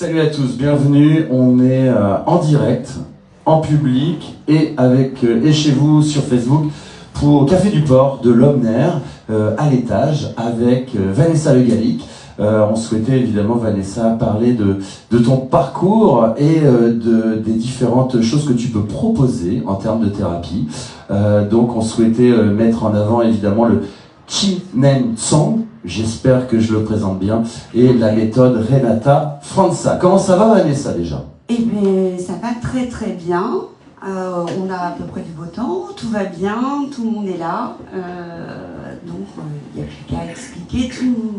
Salut à tous, bienvenue. On est en direct, en public et chez vous sur Facebook pour au Café du Port de l'Omner à l'étage avec Vanessa Le Gallic. On souhaitait évidemment, Vanessa, parler de ton parcours et des différentes choses que tu peux proposer en termes de thérapie. Donc on souhaitait mettre en avant évidemment le Qigong Song, j'espère que je le présente bien, et la méthode Renata Franza. Comment ça va, Vanessa, déjà? Eh bien, ça va très très bien. On a à peu près du beau temps, tout va bien, tout le monde est là. Donc, il n'y a plus qu'à expliquer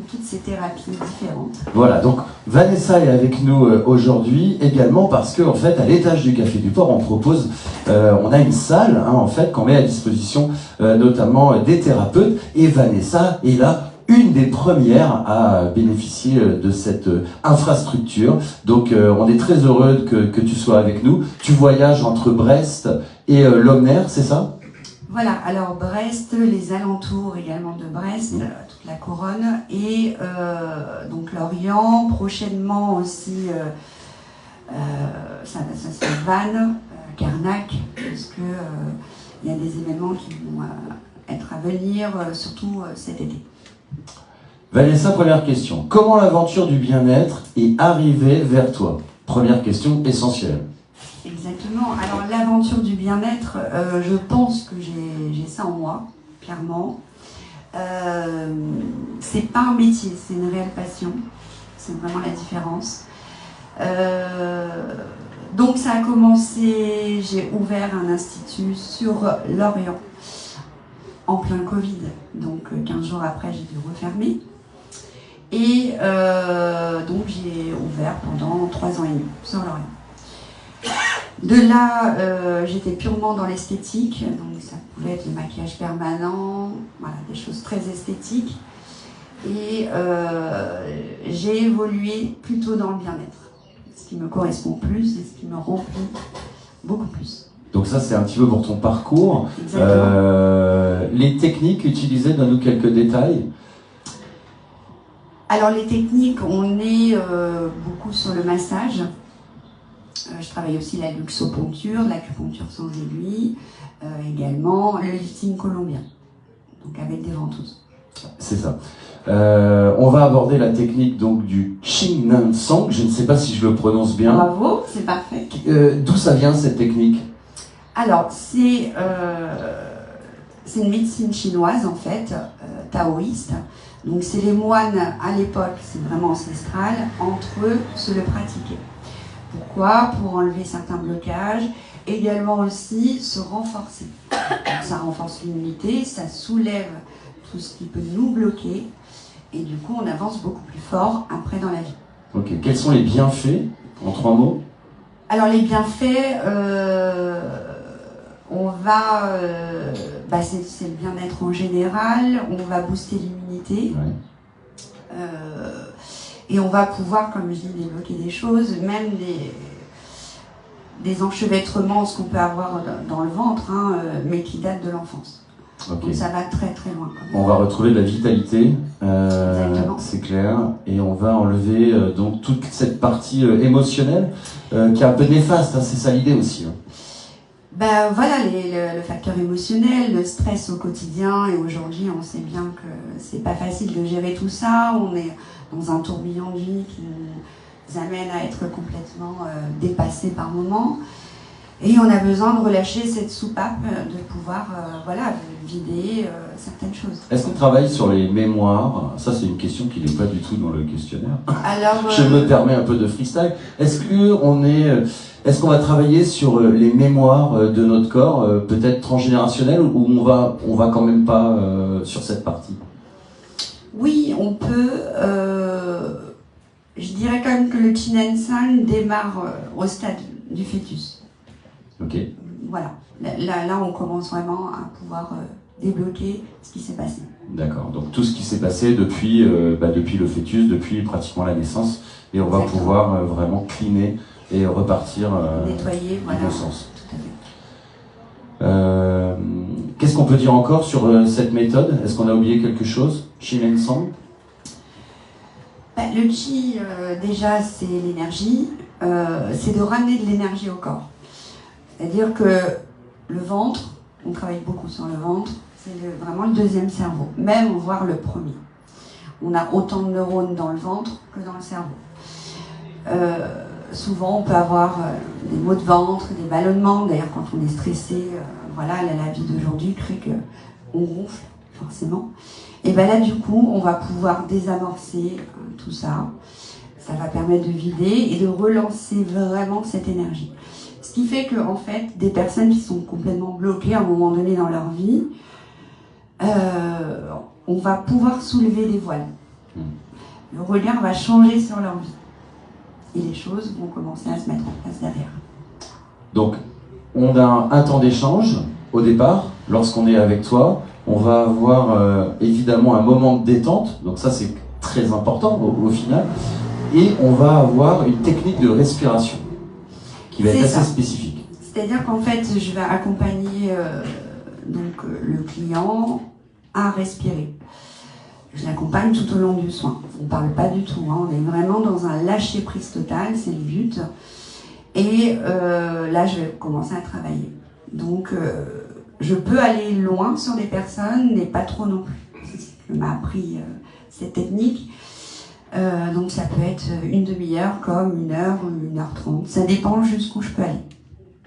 toutes ces thérapies différentes. Voilà, donc Vanessa est avec nous aujourd'hui également parce qu'en fait, à l'étage du Café du Port, on a une salle en fait qu'on met à disposition notamment des thérapeutes, et Vanessa est là, une des premières à bénéficier de cette infrastructure. Donc on est très heureux que tu sois avec nous. Tu voyages entre Brest et l'Omner, c'est ça? Voilà, alors Brest, les alentours également de Brest, toute la couronne, et donc Lorient, prochainement aussi, ça c'est Vannes, Carnac, parce que il y a des événements qui vont être à venir, surtout cet été. Vanessa, première question. Comment l'aventure du bien-être est arrivée vers toi? Première question essentielle. Exactement. Alors l'aventure du bien-être, je pense que j'ai ça en moi, clairement. C'est pas un métier, c'est une réelle passion. C'est vraiment la différence. Donc ça a commencé, j'ai ouvert un institut sur Lorient en plein Covid. Donc 15 jours après, j'ai dû refermer. Et donc j'ai ouvert pendant 3 ans et demi sur Lorient. De là, j'étais purement dans l'esthétique, donc ça pouvait être le maquillage permanent, voilà, des choses très esthétiques. Et j'ai évolué plutôt dans le bien-être, ce qui me correspond plus et ce qui me remplit beaucoup plus. Donc ça, c'est un petit peu pour ton parcours. Les techniques utilisées, donne-nous quelques détails. Alors les techniques, on est beaucoup sur le massage. Je travaille aussi la luxoponcture, l'acupuncture sans aiguille, également le lifting colombien, donc avec des ventouses. C'est ça. On va aborder la technique donc du Qigong Song. Je ne sais pas si je le prononce bien. Bravo, c'est parfait. D'où ça vient cette technique? Alors c'est une médecine chinoise en fait, taoïste. Donc c'est les moines à l'époque, c'est vraiment ancestral, entre eux se le pratiquaient. Pourquoi? Pour enlever certains blocages, également aussi se renforcer. Donc ça renforce l'immunité, ça soulève tout ce qui peut nous bloquer, et du coup on avance beaucoup plus fort après dans la vie. Ok, quels sont les bienfaits, en 3 mots? Alors les bienfaits, on va, c'est le bien-être en général, on va booster l'immunité. Ouais. Et on va pouvoir, comme je dis, débloquer des choses, même des enchevêtrements, ce qu'on peut avoir dans le ventre, mais qui datent de l'enfance. Okay. Donc ça va très très loin. On va retrouver de la vitalité, c'est clair, et on va enlever donc toute cette partie émotionnelle qui est un peu néfaste, c'est ça l'idée aussi. Ben voilà, le facteur émotionnel, le stress au quotidien, et aujourd'hui on sait bien que c'est pas facile de gérer tout ça, on est dans un tourbillon de vie qui nous amène à être complètement dépassés par moments, et on a besoin de relâcher cette soupape, de pouvoir vider certaines choses. Est-ce qu'on travaille sur les mémoires? Ça c'est une question qui n'est pas du tout dans le questionnaire. Alors, je me permets un peu de freestyle. Est-ce qu'on va travailler sur les mémoires de notre corps, peut-être transgénérationnelles, ou on va quand même pas sur cette partie? Oui, on peut. Je dirais quand même que le Qigong Song démarre au stade du fœtus. Ok. Voilà. Là, on commence vraiment à pouvoir débloquer ce qui s'est passé. D'accord. Donc tout ce qui s'est passé depuis le fœtus, depuis pratiquement la naissance, et on va pouvoir vraiment cleaner et repartir nettoyer, dans voilà, le sens. Tout à fait. Qu'est-ce qu'on peut dire encore sur cette méthode? Est-ce qu'on a oublié quelque chose? Qigong Song? Le chi, déjà, c'est l'énergie. C'est de ramener de l'énergie au corps. C'est-à-dire que le ventre, on travaille beaucoup sur le ventre, c'est vraiment le deuxième cerveau, même voire le premier. On a autant de neurones dans le ventre que dans le cerveau. Souvent, on peut avoir des maux de ventre, des ballonnements. D'ailleurs, quand on est stressé, voilà, la vie d'aujourd'hui crée qu'on gonfle, forcément. Et bien là, du coup, on va pouvoir désamorcer tout ça. Ça va permettre de vider et de relancer vraiment cette énergie. Ce qui fait que, en fait, des personnes qui sont complètement bloquées à un moment donné dans leur vie, on va pouvoir soulever les voiles. Le regard va changer sur leur vie. Et les choses vont commencer à se mettre en place derrière. Donc, on a un temps d'échange au départ, lorsqu'on est avec toi. On va avoir évidemment un moment de détente, donc ça c'est très important au final. Et on va avoir une technique de respiration qui va être assez spécifique. C'est-à-dire qu'en fait, je vais accompagner le client à respirer. Je l'accompagne tout au long du soin. On ne parle pas du tout, hein. On est vraiment dans un lâcher-prise total, c'est le but. Et là, je vais commencer à travailler. Donc, je peux aller loin sur des personnes, mais pas trop non plus. C'est ce que m'a appris cette technique. Donc, ça peut être une demi-heure, comme 1 heure ou 1h30. Ça dépend jusqu'où je peux aller.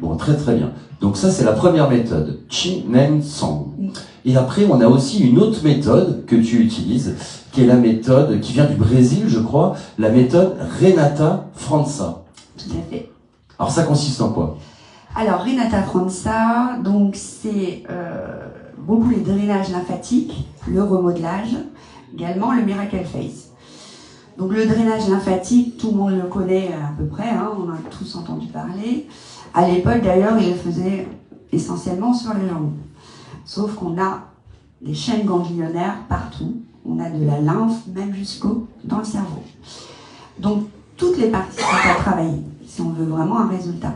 Bon, très très bien. Donc ça, c'est la première méthode, Chi Neng Song. Et après, on a aussi une autre méthode que tu utilises, qui est la méthode qui vient du Brésil, je crois, la méthode Renata França. Tout à fait. Alors ça consiste en quoi? Alors, Renata França, donc c'est beaucoup les drainages lymphatiques, le remodelage, également le Miracle Face. Donc le drainage lymphatique, tout le monde le connaît à peu près, hein, on a tous entendu parler. À l'époque d'ailleurs, il le faisait essentiellement sur les jambes. Sauf qu'on a des chaînes ganglionnaires partout, on a de la lymphe même jusqu'au dans le cerveau. Donc toutes les parties sont à travailler si on veut vraiment un résultat.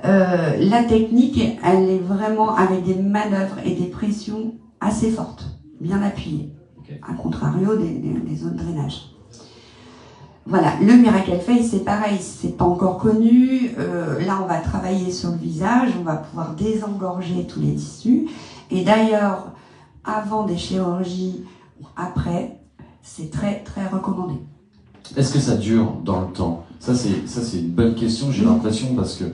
La technique, elle est vraiment avec des manœuvres et des pressions assez fortes, bien appuyées, à contrario des autres drainages. Voilà, le Miracle Face, c'est pareil, c'est pas encore connu. Là, on va travailler sur le visage, on va pouvoir désengorger tous les tissus. Et d'ailleurs, avant des chirurgies, après, c'est très très recommandé. Est-ce que ça dure dans le temps? Ça c'est une bonne question, j'ai l'impression, parce que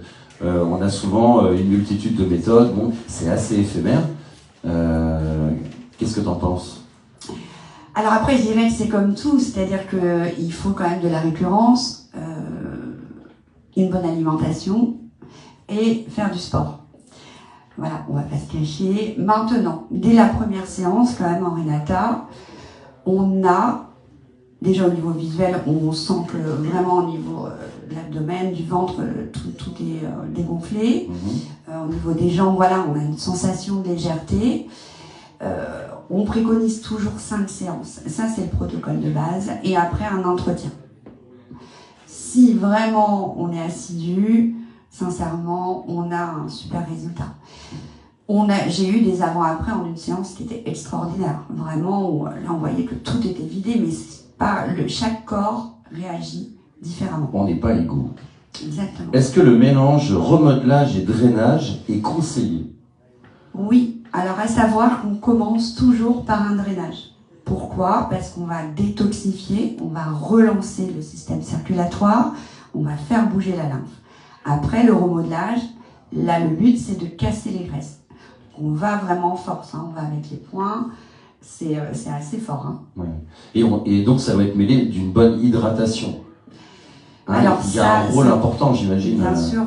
on a souvent une multitude de méthodes. Bon, c'est assez éphémère. Qu'est-ce que tu en penses? Alors après, je dirais que c'est comme tout, c'est-à-dire qu'il faut quand même de la récurrence, une bonne alimentation et faire du sport. Voilà, on va pas se cacher. Maintenant, dès la première séance, quand même en Renata, on a, déjà au niveau visuel, on sent que vraiment au niveau de l'abdomen, du ventre, tout est dégonflé. Au niveau des jambes, voilà, on a une sensation de légèreté. On préconise toujours 5 séances. Ça, c'est le protocole de base. Et après, un entretien. Si vraiment on est assidu, sincèrement, on a un super résultat. J'ai eu des avant-après en une séance qui était extraordinaire. Vraiment, où, là, on voyait que tout était vidé, mais c'est pas chaque corps réagit différemment. On n'est pas égaux. Exactement. Est-ce que le mélange remodelage et drainage est conseillé? Oui. Alors, à savoir qu'on commence toujours par un drainage. Pourquoi? Parce qu'on va détoxifier, on va relancer le système circulatoire, on va faire bouger la lymphe. Après, le remodelage, là, le but, c'est de casser les graisses. On va vraiment en force, hein, on va avec les poings, c'est assez fort. Hein. Ouais. Et donc, ça va être mêlé d'une bonne hydratation. Hein, alors, il y a un rôle important, j'imagine. Bien sûr.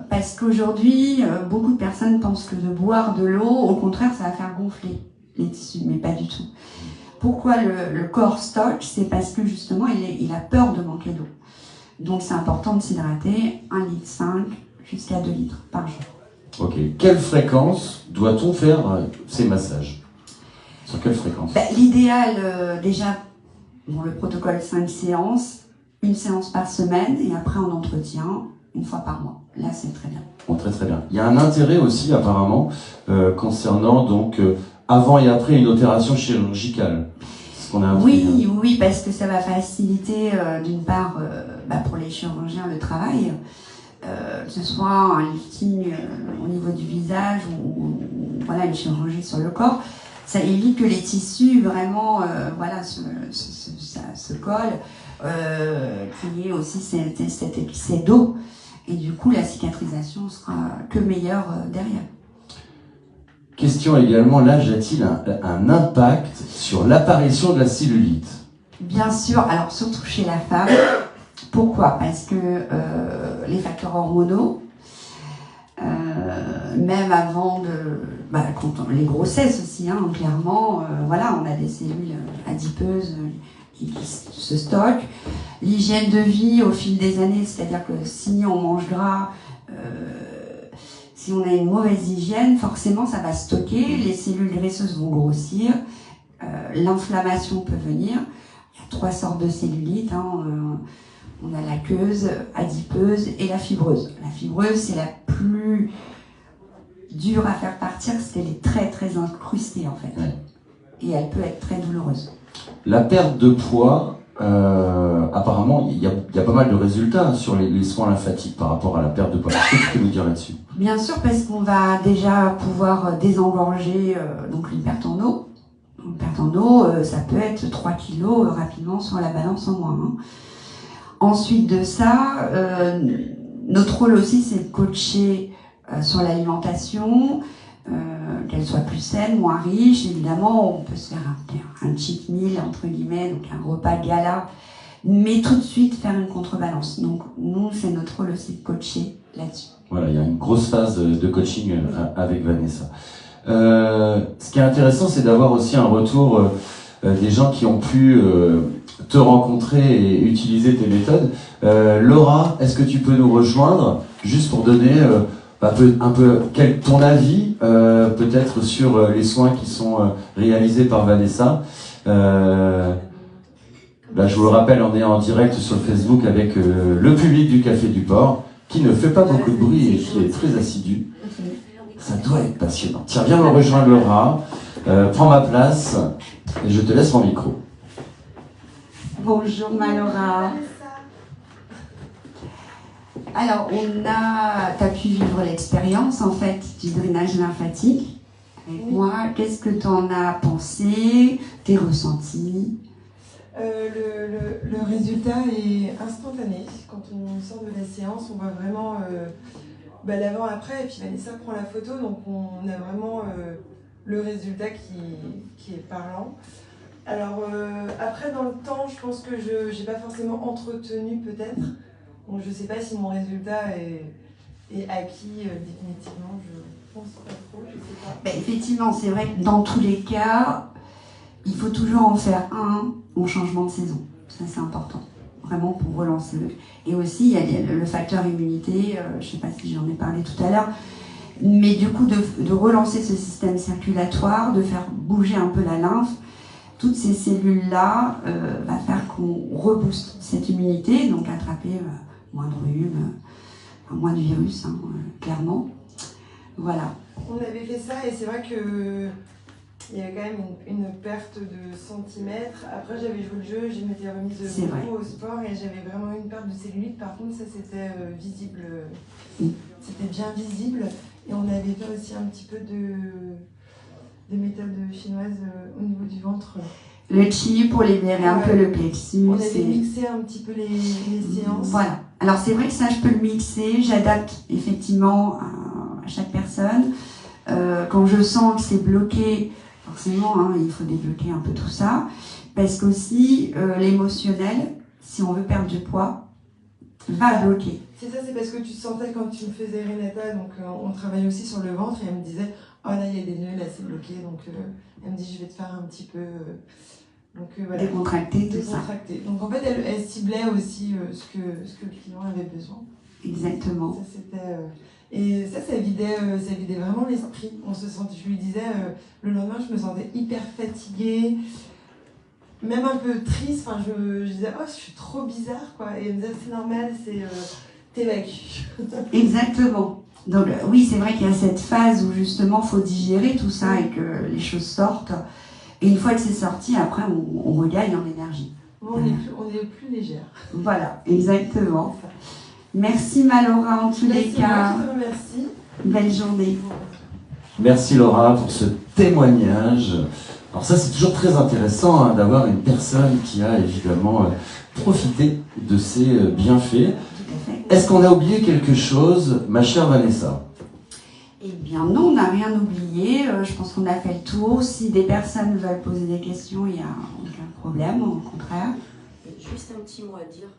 Parce qu'aujourd'hui, beaucoup de personnes pensent que de boire de l'eau, au contraire, ça va faire gonfler les tissus, mais pas du tout. Pourquoi le corps stocke? C'est parce que justement, il a peur de manquer d'eau. Donc c'est important de s'hydrater, 1,5 litre jusqu'à 2 litres par jour. Ok. Quelle fréquence doit-on faire ces massages? Sur quelle fréquence? L'idéal, déjà, le protocole 5 séances, 1 séance par semaine, et après en entretien, 1 fois par mois. Là, c'est très bien. Bon, très très bien. Il y a un intérêt aussi, apparemment, concernant donc avant et après une opération chirurgicale. ce qu'on a appris. Oui, parce que ça va faciliter d'une part pour les chirurgiens le travail, que ce soit un lifting au niveau du visage ou voilà, une chirurgie sur le corps. Ça évite que les tissus vraiment se collent, qu'il y ait aussi cet excès d'eau. Et du coup, la cicatrisation sera que meilleure derrière. Question également, l'âge a-t-il un impact sur l'apparition de la cellulite? Bien sûr, alors surtout chez la femme. Pourquoi? Parce que les facteurs hormonaux, même avant les grossesses aussi, hein, clairement, on a des cellules adipeuses qui se stockent. L'hygiène de vie au fil des années, c'est-à-dire que si on mange gras, si on a une mauvaise hygiène, forcément ça va stocker, les cellules graisseuses vont grossir, l'inflammation peut venir. Il y a 3 sortes de cellulite, hein, on a l'aqueuse, adipeuse et la fibreuse. La fibreuse, c'est la plus dure à faire partir parce qu'elle est très très incrustée en fait. Ouais. Et elle peut être très douloureuse. La perte de poids, apparemment, il y a pas mal de résultats sur les soins lymphatiques par rapport à la perte de poids. Qu'est-ce que tu peux nous dire là-dessus? Bien sûr, parce qu'on va déjà pouvoir désengorger donc une perte en eau. Une perte en eau, ça peut être 3 kilos rapidement sur la balance en moins. Hein. Ensuite de ça, notre rôle aussi, c'est de coacher sur l'alimentation, qu'elle soit plus saine, moins riche. Évidemment, on peut se faire un cheat meal, entre guillemets, donc un repas gala, mais tout de suite faire une contrebalance. Donc, nous, c'est notre rôle aussi de coacher là-dessus. Voilà, il y a une grosse phase de coaching avec Vanessa. Ce qui est intéressant, c'est d'avoir aussi un retour des gens qui ont pu te rencontrer et utiliser tes méthodes. Laura, est-ce que tu peux nous rejoindre juste pour donner un peu ton avis peut-être sur les soins qui sont réalisés par Vanessa. Là, je vous le rappelle, on est en direct sur Facebook avec le public du Café du Port qui ne fait pas beaucoup de bruit et qui est très assidu. Ça doit être passionnant. Tiens, viens me rejoindre, Laura. Prends ma place et je te laisse mon micro. Bonjour Laura. Alors, t'as pu vivre l'expérience en fait du drainage lymphatique avec moi. Qu'est-ce que tu en as pensé, tes ressentis? Le résultat est instantané. Quand on sort de la séance, on voit vraiment l'avant-après, et puis Vanessa prend la photo, donc on a vraiment le résultat qui est parlant. Alors après, dans le temps, je pense que je n'ai pas forcément entretenu peut-être. Donc je ne sais pas si mon résultat est acquis définitivement, je pense pas trop, je sais pas. Effectivement, c'est vrai que dans tous les cas, il faut toujours en faire un au changement de saison. Ça, c'est important, vraiment pour relancer. Et aussi, il y a le facteur immunité, je ne sais pas si j'en ai parlé tout à l'heure, mais du coup, de relancer ce système circulatoire, de faire bouger un peu la lymphe, toutes ces cellules-là va faire qu'on rebooste cette immunité, donc attraper moins de rhume, moins de virus, hein, clairement. Voilà. On avait fait ça et c'est vrai que il y a quand même une perte de centimètres. Après, j'avais joué le jeu, je m'étais remise beaucoup au sport et j'avais vraiment une perte de cellulite. Par contre, ça c'était visible, c'était bien visible. Et on avait fait aussi un petit peu de méthode chinoise au niveau du ventre. Le chi pour libérer un peu le plexus. On avait mixé un petit peu les séances. Voilà. Alors c'est vrai que ça, je peux le mixer. J'adapte effectivement à chaque personne. Quand je sens que c'est bloqué, forcément, hein, il faut débloquer un peu tout ça. Parce qu'aussi, l'émotionnel, si on veut perdre du poids, va bloquer. C'est ça, c'est parce que tu sentais quand tu me faisais Renata, donc on travaille aussi sur le ventre et elle me disait « Oh là, il y a des nœuds, là c'est bloqué », donc elle me dit « Je vais te faire un petit peu… voilà. Décontracter, tout ça. Donc en fait, elle ciblait aussi ce que le client avait besoin. Exactement. Ça, c'était… Et ça vidait vraiment l'esprit. On se sentait, je lui disais, le lendemain, je me sentais hyper fatiguée, même un peu triste. Enfin, je disais, oh, je suis trop bizarre, quoi. Et elle me disait, c'est normal, t'évacues. Exactement. Donc, oui, c'est vrai qu'il y a cette phase où justement, il faut digérer tout ça et que les choses sortent. Et une fois que c'est sorti, après, on regagne en énergie. Bon, on est plus légère. Voilà, exactement. Merci Malora en tous les cas. Moi, je te remercie. Belle journée. Merci Laura pour ce témoignage. Alors ça, c'est toujours très intéressant hein, d'avoir une personne qui a évidemment profité de ses bienfaits. Est-ce qu'on a oublié quelque chose, ma chère Vanessa? Eh bien non, on n'a rien oublié. Je pense qu'on a fait le tour. Si des personnes veulent poser des questions, il n'y a aucun problème, au contraire. Juste un petit mot à dire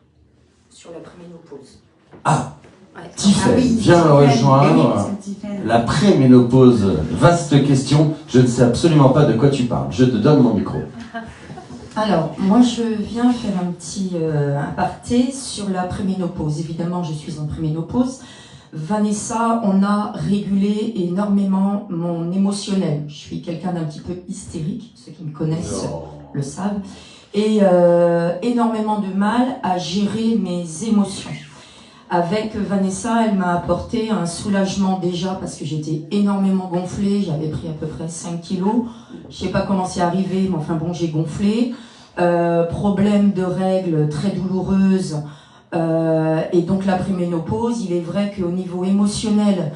sur la préménopause. Ah, Ouais. Tiffaine, oui, viens me rejoindre. Oui, Tiffaine. La préménopause, vaste question. Je ne sais absolument pas de quoi tu parles. Je te donne mon micro. Alors, moi je viens faire un petit aparté sur la préménopause. Évidemment, je suis en préménopause. Vanessa, on a régulé énormément mon émotionnel. Je suis quelqu'un d'un petit peu hystérique, ceux qui me connaissent le savent, et énormément de mal à gérer mes émotions. Avec Vanessa, elle m'a apporté un soulagement déjà parce que j'étais énormément gonflée, j'avais pris à peu près 5 kilos. Je sais pas comment c'est arrivé, mais enfin bon, j'ai gonflé. Problème de règles très douloureuses. Et donc la préménopause, il est vrai qu'au niveau émotionnel,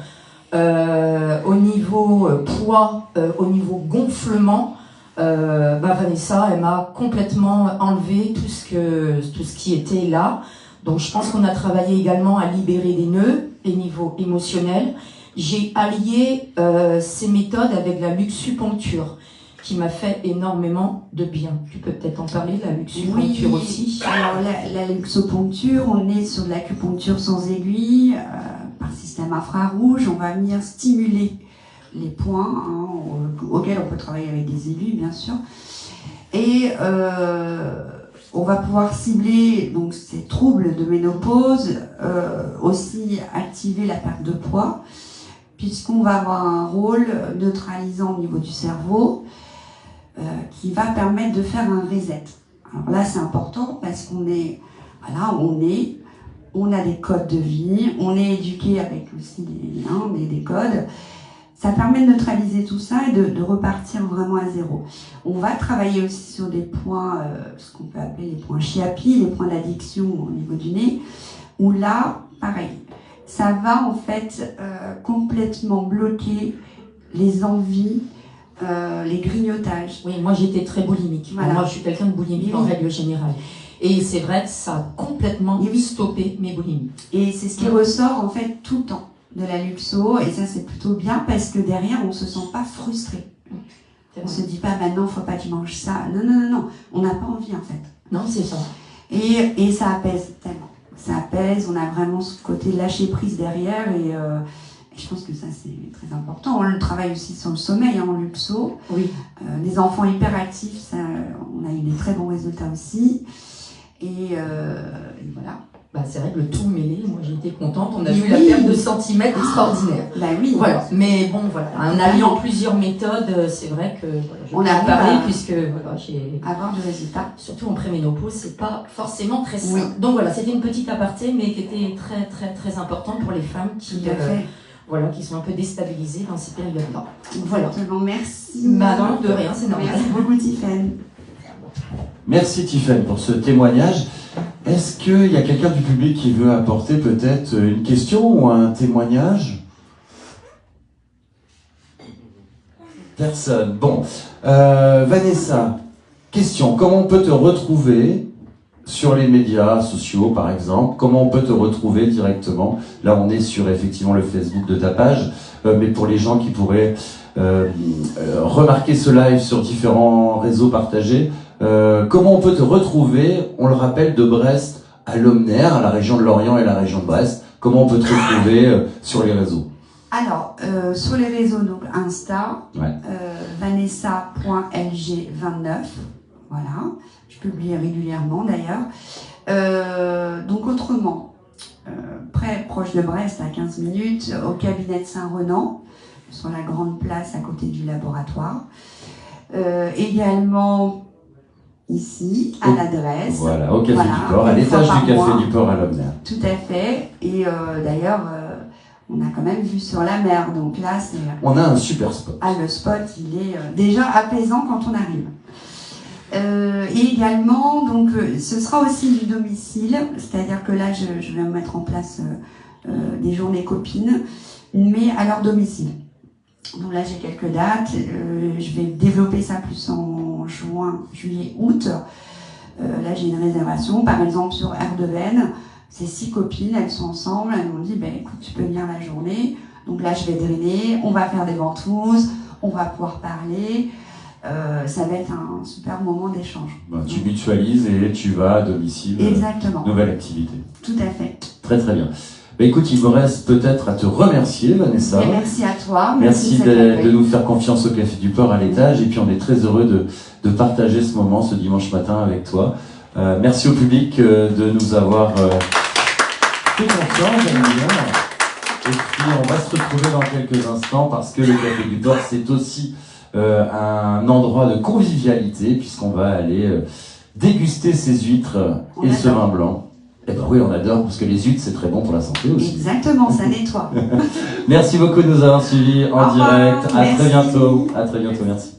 au niveau poids, au niveau gonflement, Vanessa, elle m'a complètement enlevé tout ce qui était là. Donc je pense qu'on a travaillé également à libérer des nœuds au niveau émotionnel. J'ai allié ces méthodes avec la luxuponcture, qui m'a fait énormément de bien. Tu peux peut-être en parler, la luxuponcture aussi. Alors la luxoponcture, on est sur de l'acupuncture sans aiguille, par système infrarouge. On va venir stimuler les points hein, auxquels on peut travailler avec des aiguilles, bien sûr. Et on va pouvoir cibler donc ces troubles de ménopause, aussi activer la perte de poids, puisqu'on va avoir un rôle neutralisant au niveau du cerveau, qui va permettre de faire un reset. Alors là, c'est important parce qu'on est, voilà, on a des codes de vie, on est éduqué avec aussi des codes. Ça permet de neutraliser tout ça et de repartir vraiment à zéro. On va travailler aussi sur des points, ce qu'on peut appeler les points Chiapi, les points d'addiction au niveau du nez, où là, pareil, ça va en fait complètement bloquer les envies, les grignotages. Oui, moi j'étais très boulimique. Voilà. Moi je suis quelqu'un de boulimique en règle générale. Et c'est vrai que ça a complètement stoppé mes boulimies. Et c'est ce qui ressort en fait tout le temps de la luxo, et ça c'est plutôt bien parce que derrière on se sent pas frustré. On se dit pas maintenant faut pas que je mange ça. Non, on n'a pas envie en fait. Non, c'est ça. Et ça apaise tellement. Ça apaise, on a vraiment ce côté lâcher prise derrière et je pense que ça c'est très important. On le travaille aussi sur le sommeil en luxo. Oui. Les enfants hyperactifs, ça, on a eu des très bons résultats aussi. Et voilà. Bah, c'est vrai que le tout mêlé, moi j'étais contente, on a vu la perte de centimètres extraordinaire. Bah oui. Voilà, mais bon voilà, en alliant plusieurs méthodes, c'est vrai que voilà, je peux en parler puisque voilà, j'ai avoir du résultat. Surtout en préménopause, c'est pas forcément très simple. Oui. Donc voilà, c'était une petite aparté, mais qui était très très très importante pour les femmes qui voilà, qui sont un peu déstabilisées dans ces périodes-là. Voilà. Exactement, merci. Bah non, de rien, c'est normal. Merci beaucoup Tiffaine. Merci Tiffaine pour ce témoignage. Est-ce qu'il y a quelqu'un du public qui veut apporter peut-être une question ou un témoignage? Personne. Bon. Vanessa, question. Comment on peut te retrouver sur les médias sociaux, par exemple? Comment on peut te retrouver directement? Là, on est sur effectivement le Facebook de ta page, mais pour les gens qui pourraient remarquer ce live sur différents réseaux partagés, comment on peut te retrouver? On le rappelle, de Brest à Lomner, à la région de Lorient et la région de Brest. Comment on peut te retrouver sur les réseaux? Alors, sur les réseaux, donc Insta, vanessa.lg29, voilà, je publie régulièrement d'ailleurs. Donc autrement, proche de Brest, à 15 minutes, au cabinet de Saint-Renan, sur la grande place à côté du laboratoire. Également ici, à l'adresse. Voilà, au Café du Port, à l'étage du Café du Port à Lomner. Tout à fait. Et d'ailleurs, on a quand même vue sur la mer. Donc là, c'est... On a un super spot. Ah, le spot, il est déjà apaisant quand on arrive. Et également, donc, ce sera aussi du domicile, c'est-à-dire que là, je vais mettre en place des journées copines, mais à leur domicile. Donc là, j'ai quelques dates. Je vais développer ça plus en juin, juillet, août. Là, j'ai une réservation, par exemple, sur Erdeven. C'est 6 copines, elles sont ensemble. Elles m'ont dit, écoute, tu peux venir la journée. Donc là, je vais drainer, on va faire des ventouses, on va pouvoir parler. Ça va être un super moment d'échange. Tu mutualises et tu vas à domicile. Exactement. Nouvelle activité. Tout à fait. Très très bien. Écoute, il me reste peut-être à te remercier, Vanessa. Et merci à toi. Merci de nous faire confiance au Café du Port à l'étage. Et puis on est très heureux de partager ce moment ce dimanche matin avec toi. Merci au public de nous avoir fait confiance. Et puis on va se retrouver dans quelques instants parce que le Café du Port c'est aussi un endroit de convivialité puisqu'on va aller déguster ces huîtres et ce vin blanc. Eh ben oui, on adore parce que les huîtres c'est très bon pour la santé aussi. Exactement, ça nettoie. Merci beaucoup de nous avoir suivis en direct. À très bientôt. À très bientôt, merci.